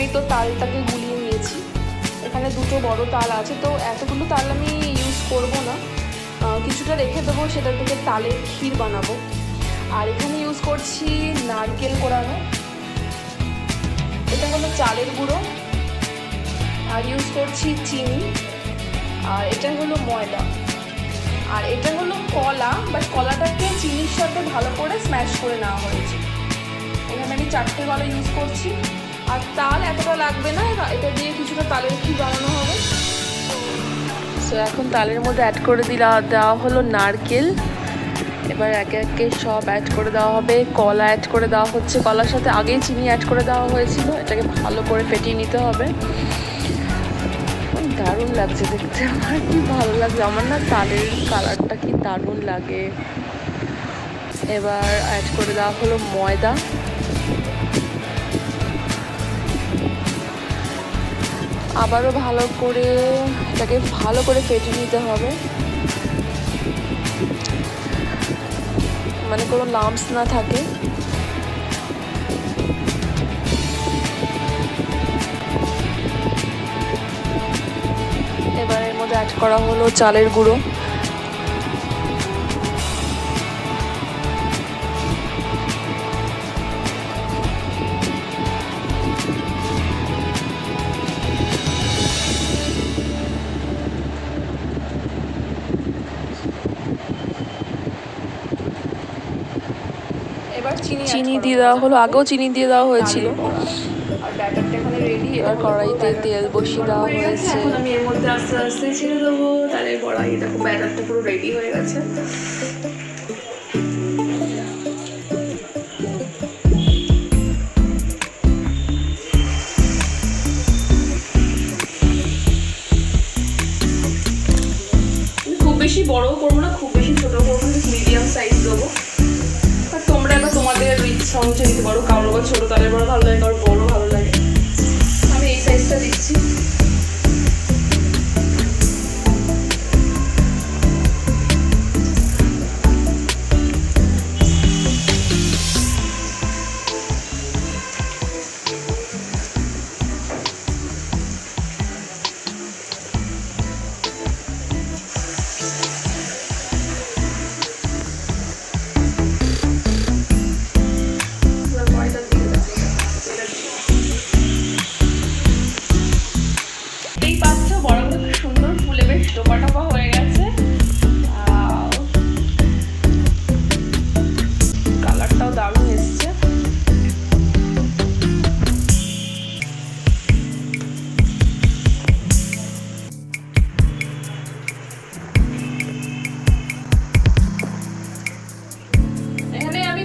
প্রথমেই তো তালটাকে গুলিয়ে নিয়েছি। এখানে দুটো বড় তাল আছে, তো এতগুলো তাল আমি ইউজ করব না, কিছুটা রেখে দেবো, সেটা থেকে তালের ক্ষীর বানাবো। আর এখানে ইউজ করছি নারকেল কোড়ানো, এটা হলো চালের গুঁড়ো, আর ইউজ করছি চিনি, আর এটা হলো ময়দা, আর এটা হলো কলা, বাট কলাটাকে চিনির সাথে ভালো করে স্ম্যাশ করে নেওয়া হয়েছে। এখানে আমি 4টে কলা ইউজ করছি। আর তাল এতটা লাগবে না, এটা দিয়ে কিছুটা তালের ক্ষীর বানানো হবে। সো এখন তালের মধ্যে অ্যাড করে দেওয়া হলো নারকেল। এবার একে একে সব অ্যাড করে দেওয়া হবে। কলা অ্যাড করে দেওয়া হচ্ছে, কলার সাথে আগেই চিনি অ্যাড করে দেওয়া হয়েছিল। এটাকে ভালো করে ফেটিয়ে নিতে হবে। দারুণ লাগছে দেখতে, আমার কি ভালো লাগছে, আমার না তালের কালারটা কি দারুণ লাগে। এবার অ্যাড করে দেওয়া হলো ময়দা। আবারও ভালো করে এটাকে ভালো করে ফেটিয়ে নিতে হবে, মানে কোনো লাম্পস না থাকে। এবার এর মধ্যে অ্যাড করা হলো চালের গুঁড়ো। এবার চিনি দিয়ে দেওয়া হলো, আগেও চিনি দিয়ে দেওয়া হয়েছিল। আর ব্যাটারটা এখানে রেডি। এবার কড়াইতে তেল বসিয়ে দেওয়া হয়েছে। এখন আমি এর মধ্যে আস্তে আস্তে ছেড়ে দেবো তালের বড়াই। দেখো ব্যাটারটা পুরো রেডি হয়ে গেছে। খুব বেশি বড়ও করবো না, খুব বেশি ছোটো করবো না, মিডিয়াম সাইজ দেবো। আর তোমরা এবার তোমাদের ইচ্ছা অনুযায়ী দিতে পারো, কারোর বা ছোটো তালের বড়া ভালো লাগে, কারোর বড়ো ভালো লাগে। আমি এই সাইজটা দিচ্ছি।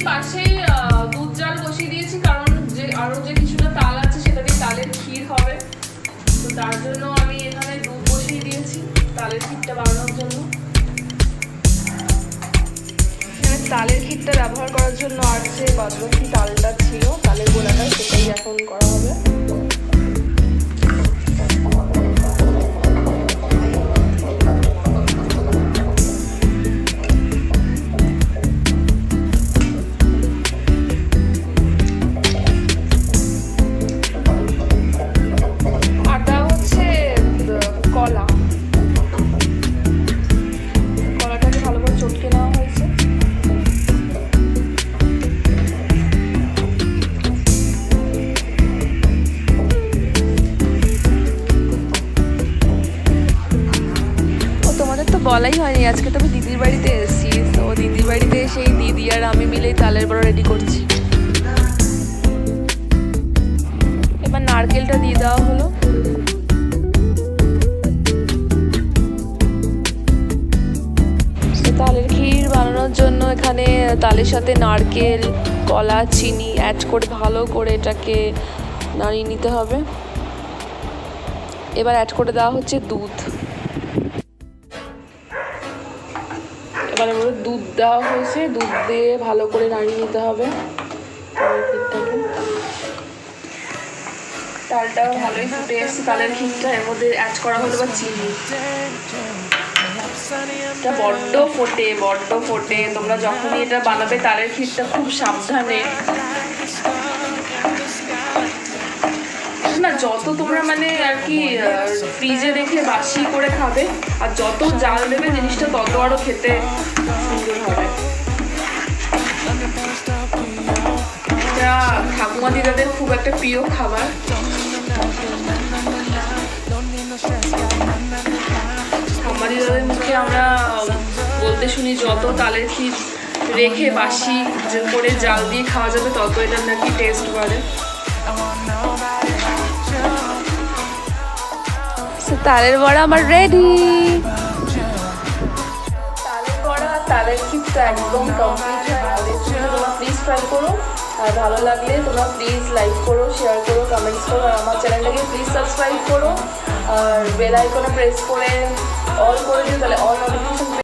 পাশেই দুধ জাল বসিয়ে দিয়েছি, কারণ যে আরো যে কিছুটা তাল আছে সেটা দিয়ে তালের ক্ষীর হবে। তো তার জন্য আমি এখানে দুধ বসিয়ে দিয়েছি তালের ক্ষীরটা বানানোর জন্য। এখানে তালের ক্ষীরটা ব্যবহার করার জন্য আর যে বাদবাকি তালটা ছিল, তালের গোলাটা, সেটাই এখন করা হবে। বলাই হয়নি, আজকে তো আমি দিদির বাড়িতে এসেছি। তো দিদির বাড়িতে এসে দিদি আর আমি মিলেই তালের বড়া রেডি করছি। এবার নারকেলটা দিয়ে দেওয়া হলো। তালের ক্ষীর বানানোর জন্য এখানে তালের সাথে নারকেল, কলা, চিনি অ্যাড করে ভালো করে এটাকে নাড়িয়ে নিতে হবে। এবার অ্যাড করে দেওয়া হচ্ছে দুধ। এবার এর মধ্যে দুধ দেওয়া হয়েছে, দুধ দিয়ে ভালো করে নাড়িয়ে নিতে হবে ক্ষীরটাকে। তালটাও ভালোই ফুটে এসেছে তালের ক্ষীরটা। এর মধ্যে অ্যাড করা হলো বা চিনি। এটা বড্ড ফোটে। তোমরা যখনই এটা বানাবে তালের ক্ষীরটা খুব সাবধানে, না যত তোমরা মানে আর কি ফ্রিজে রেখে বাসি করে খাবে আর যত জাল দেবে জিনিসটা তত আরো খেতে সুন্দর হবে। এটা ঠাকুমা দিদাদের খুব একটা প্রিয় খাবার। ঠাকুমা দিদাদের মুখে আমরা বলতে শুনি যত তালের ক্ষীর রেখে বাসি করে জাল দিয়ে খাওয়া যাবে তত এটার নাকি টেস্ট বাড়ে। তালের বড়া আমার রেডি। তালের বড়া তালের ক্ষীরটা একদম কমপ্লিট হয়। তোমরা প্লিজ ট্রাই করো, আর ভালো লাগলে তোমরা প্লিজ লাইক করো, শেয়ার করো, কমেন্টস করো, আর আমার চ্যানেলটাকে প্লিজ সাবস্ক্রাইব করো, আর বেল আইকনে প্রেস করে অল করে দিও, তাহলে অল নোটিফিকেশন